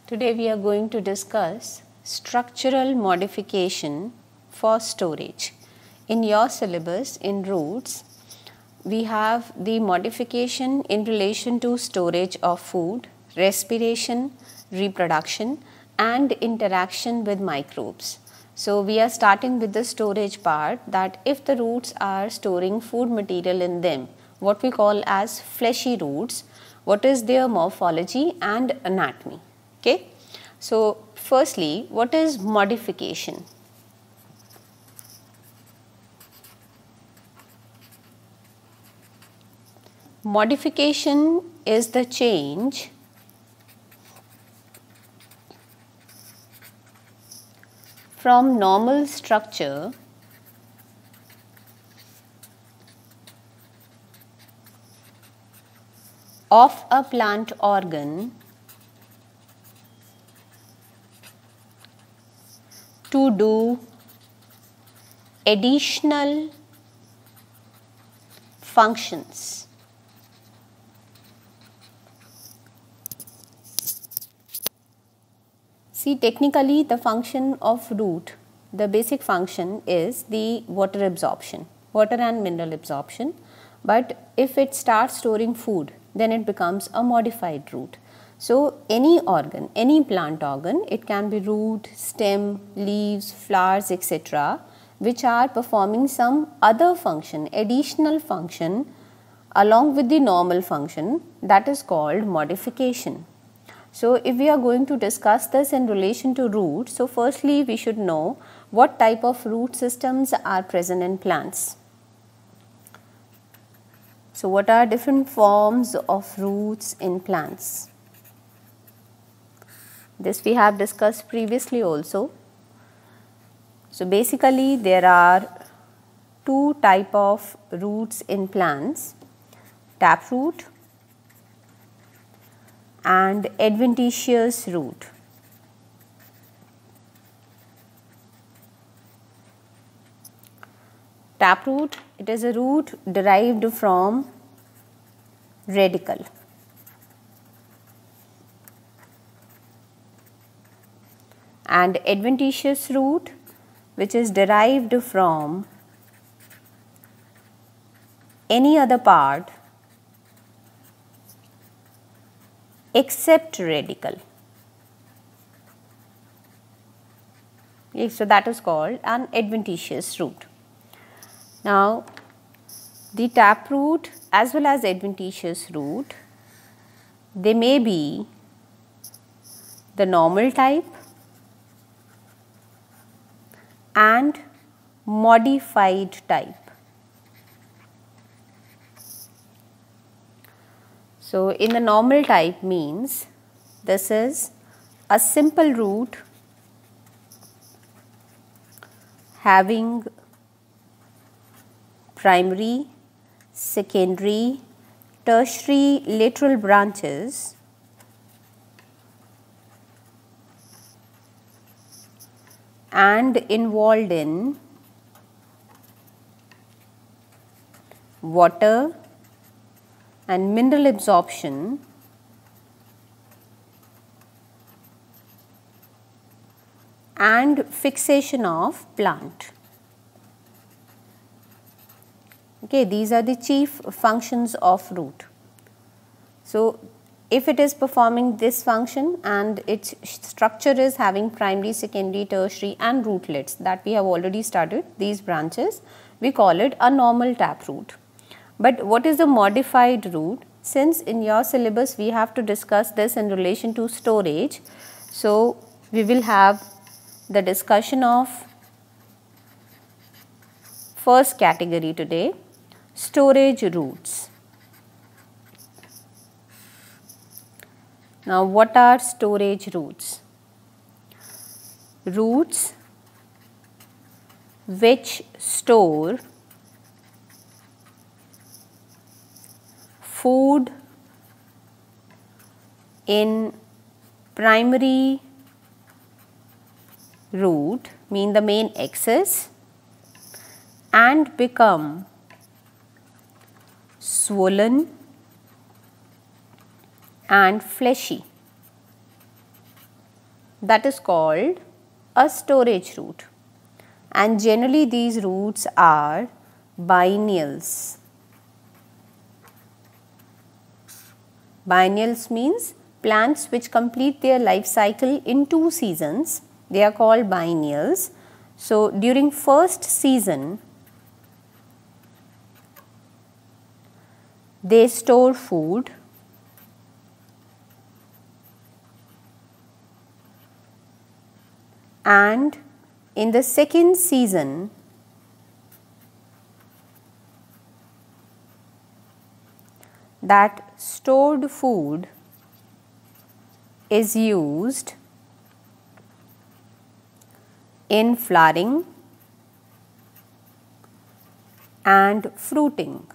Today we are going to discuss structural modification for storage. In your syllabus in roots, we have the modification in relation to storage of food, respiration, reproduction and interaction with microbes. So we are starting with the storage part, that if the roots are storing food material in them, what we call as fleshy roots, what is their morphology and anatomy. Okay. So firstly, what is modification? Modification is the change from normal structure of a plant organ to do additional functions. See, technically the function of root, the basic function is the water absorption, water and mineral absorption, but if it starts storing food, then it becomes a modified root. So any organ, any plant organ, it can be root, stem, leaves, flowers, etc., which are performing some other function, additional function along with the normal function, that is called modification. So if we are going to discuss this in relation to roots, so firstly we should know what type of root systems are present in plants. So what are different forms of roots in plants? This we have discussed previously also. So basically there are two type of roots in plants, taproot and adventitious root. Taproot, it is a root derived from radicle. And adventitious root, which is derived from any other part except radicle. So that is called an adventitious root. Now the taproot as well as adventitious root, they may be the normal type and modified type. So in the normal type means this is a simple root having primary, secondary, tertiary lateral branches and involved in water and mineral absorption and fixation of plant. Okay, these are the chief functions of root. So if it is performing this function and its structure is having primary, secondary, tertiary and rootlets that we have already studied, these branches, we call it a normal taproot. But what is a modified root? Since in your syllabus we have to discuss this in relation to storage, so we will have the discussion of first category today, storage roots. Now what are storage roots? Roots which store food in primary root, mean the main axis, and become swollen and fleshy. that is called a storage root, and generally these roots are biennials. Biennials means plants which complete their life cycle in 2 seasons, they are called biennials. So, during first season they store food, and in the second season that stored food is used in flowering and fruiting.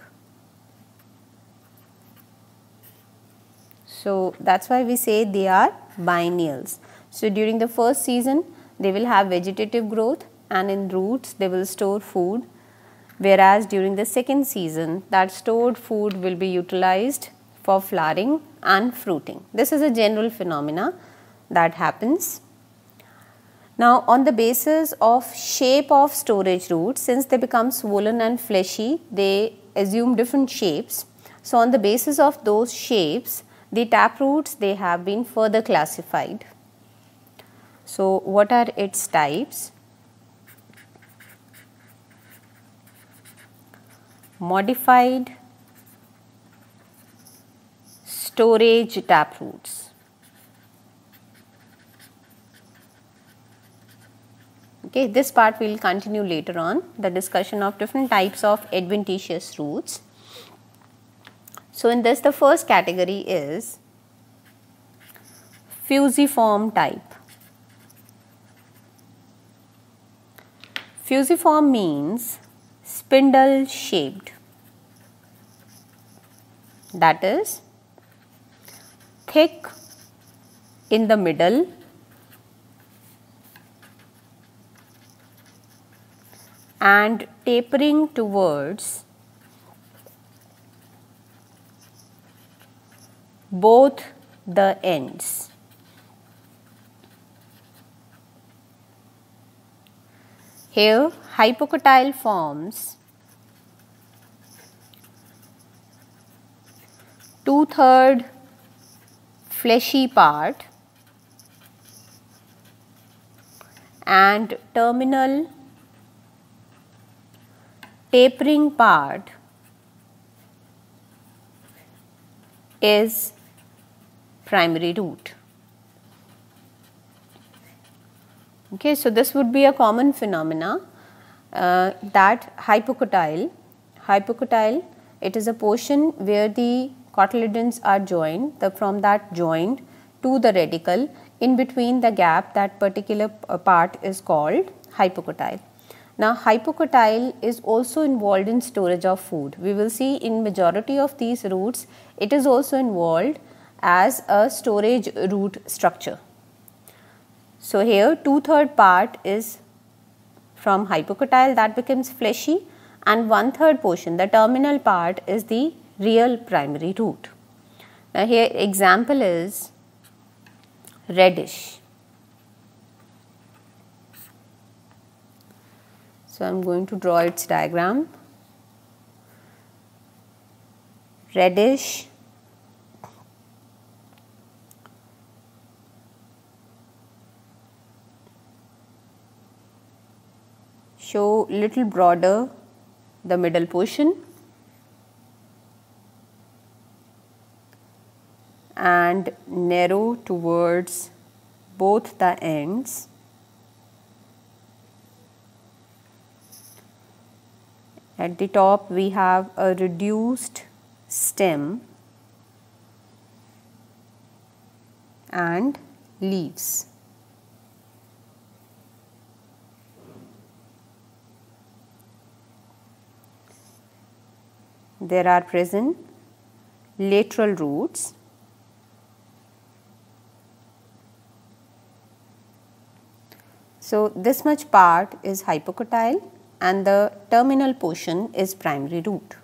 So, that is why we say they are biennials. So, during the first season they will have vegetative growth, and in roots they will store food, whereas during the second season that stored food will be utilized for flowering and fruiting. This is a general phenomena that happens. Now, on the basis of shape of storage roots, since they become swollen and fleshy, they assume different shapes. So, on the basis of those shapes, the taproots, they have been further classified. So, what are its types? Modified storage taproots. Okay, this part we will continue later on, the discussion of different types of adventitious roots. So, in this the first category is fusiform type. Fusiform means spindle shaped, that is thick in the middle and tapering towards both the ends. Here hypocotyle forms 2/3 fleshy part and terminal tapering part is primary root. Okay, so this would be a common phenomena that hypocotyle, it is a portion where the cotyledons are joined, from that joint to the radicle, in between the gap, that particular part is called hypocotyle. Now, hypocotyle is also involved in storage of food. We will see in majority of these roots, it is also involved as a storage root structure. So, here 2/3 part is from hypocotyle, that becomes fleshy, and 1/3 portion, the terminal part, is the real primary root. Now, here example is radish. So, I am going to draw its diagram. Radish show little broader the middle portion and narrow towards both the ends. At the top we have a reduced stem and leaves. There are present lateral roots. So, this much part is hypocotyle and the terminal portion is primary root.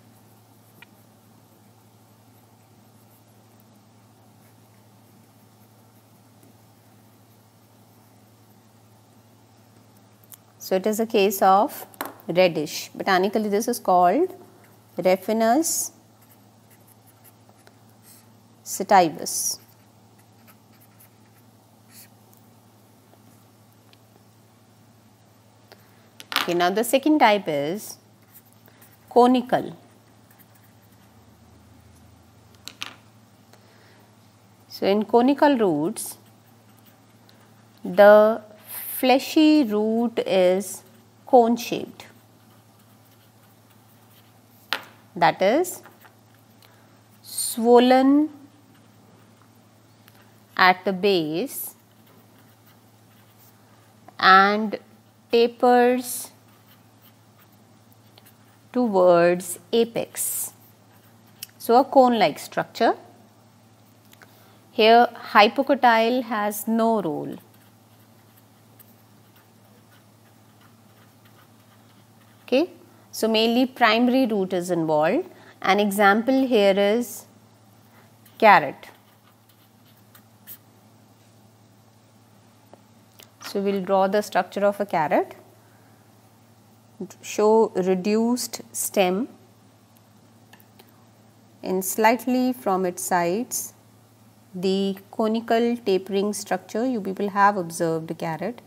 So it is a case of reddish. Botanically this is called Raphanus sativus. Okay, now the second type is conical. So in conical roots, the fleshy root is cone shaped. That is swollen at the base and tapers towards apex. So a cone like structure. Here hypocotyle has no role. Okay. So mainly primary root is involved. An example here is carrot. So we will draw the structure of a carrot, show reduced stem and slightly from its sides the conical tapering structure. You people have observed a carrot,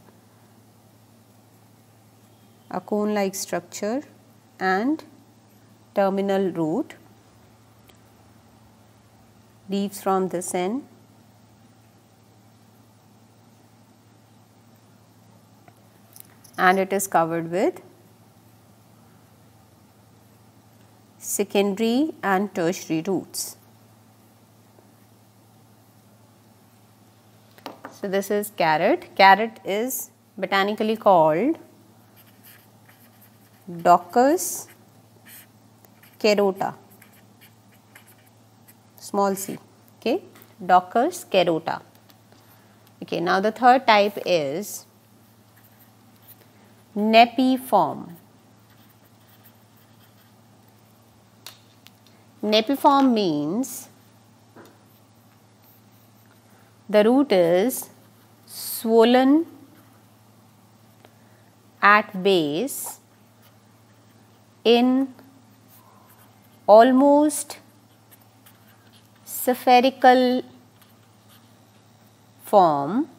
a cone like structure and terminal root, leaves from this end, and it is covered with secondary and tertiary roots. So this is carrot. Carrot is botanically called Daucus carota, small c. Okay, Daucus carota. Okay, now the third type is Nepiform. Nepiform means the root is swollen at base in almost spherical form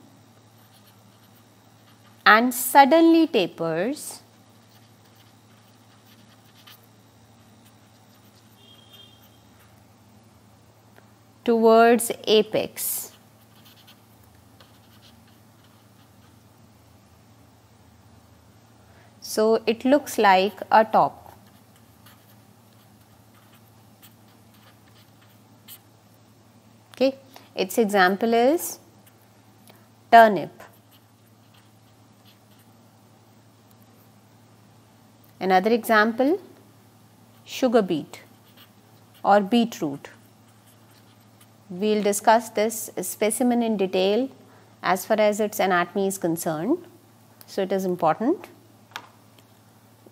and suddenly tapers towards apex. So it looks like a top. Okay, its example is turnip. Another example, sugar beet or beetroot. We will discuss this specimen in detail as far as its anatomy is concerned. So it is important.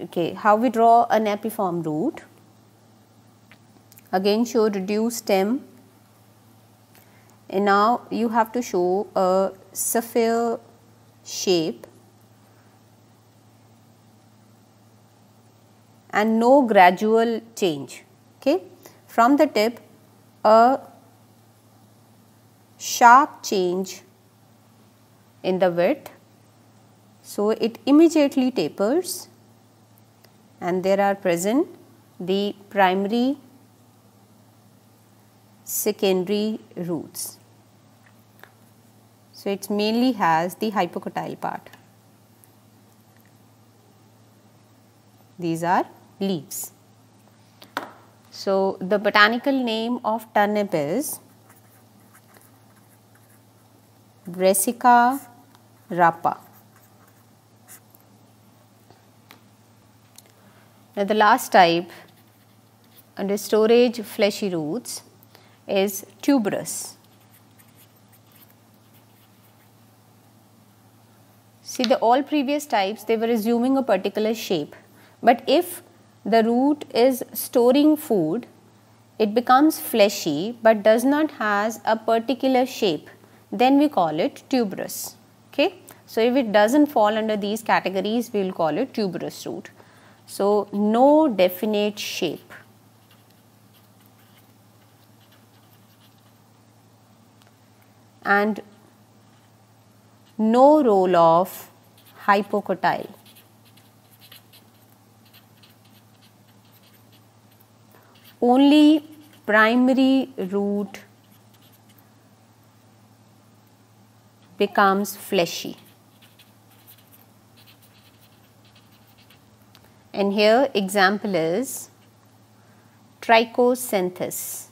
Okay, how we draw a nepiform root? Again show reduced stem, and now you have to show a sphere shape and no gradual change. Okay, from the tip a sharp change in the width, so it immediately tapers and there are present the primary, secondary roots. So it mainly has the hypocotyle part. These are leaves. So the botanical name of turnip is Brassica rapa. Now the last type under storage fleshy roots is tuberous. See, the all previous types, they were assuming a particular shape, but if the root is storing food, it becomes fleshy but does not has a particular shape, then we call it tuberous. Okay, So if it doesn't fall under these categories, we will call it tuberous root. So no definite shape. And no role of hypocotyle. Only primary root becomes fleshy. And here example is trichocenthis.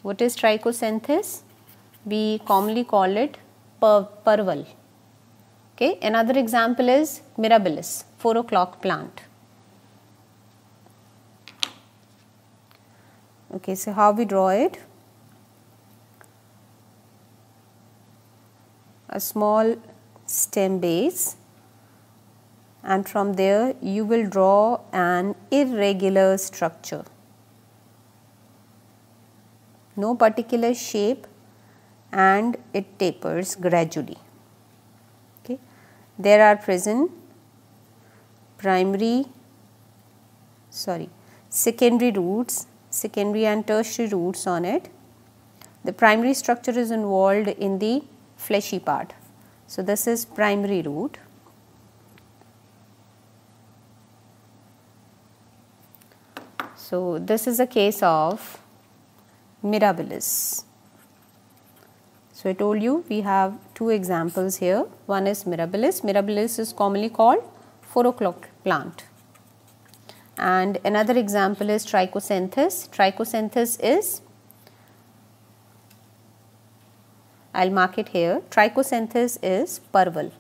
What is trichocenthis? We commonly call it purval. Okay. Another example is mirabilis, 4 o'clock plant. Okay, so how we draw it? A small stem base, and from there you will draw an irregular structure. No particular shape, and it tapers gradually. Okay. There are present secondary roots, secondary and tertiary roots on it. The primary structure is involved in the fleshy part. So this is primary root. So this is a case of mirabilis. So I told you we have two examples here. One is mirabilis. Mirabilis is commonly called 4 o'clock plant. And another example is trichocenthis. Trichocenthis is, I will mark it here, trichocenthis is purval.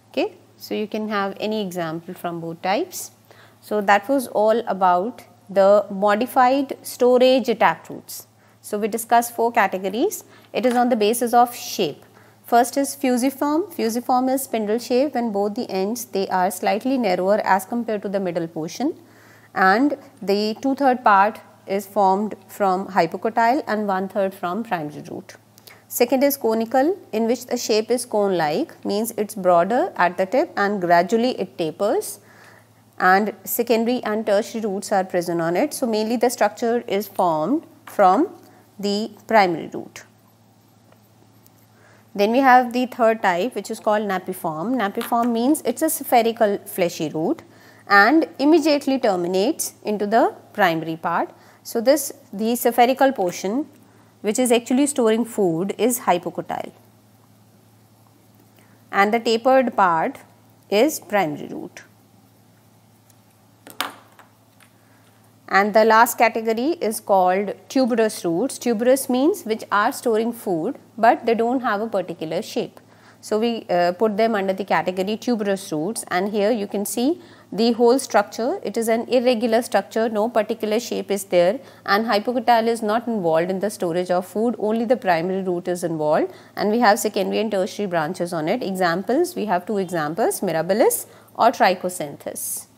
Okay. So you can have any example from both types. So that was all about the modified storage taproots. So we discussed 4 categories. It is on the basis of shape. First is fusiform. Fusiform is spindle shape when both the ends they are slightly narrower as compared to the middle portion, and the 2/3 part is formed from hypocotyle and 1/3 from primary root. Second is conical, in which the shape is cone like, means it is broader at the tip and gradually it tapers, and secondary and tertiary roots are present on it. So mainly the structure is formed from the primary root. Then we have the third type, which is called napiform. Napiform means it is a spherical fleshy root and immediately terminates into the primary part. So the spherical portion, which is actually storing food, is hypocotyle, and the tapered part is primary root. And the last category is called tuberous roots. Tuberous means which are storing food, but they do not have a particular shape. So we put them under the category tuberous roots, and here you can see the whole structure. It is an irregular structure, no particular shape is there, and hypocotyle is not involved in the storage of food, only the primary root is involved, and we have secondary and tertiary branches on it. Examples, we have 2 examples, mirabilis or trichocenthis.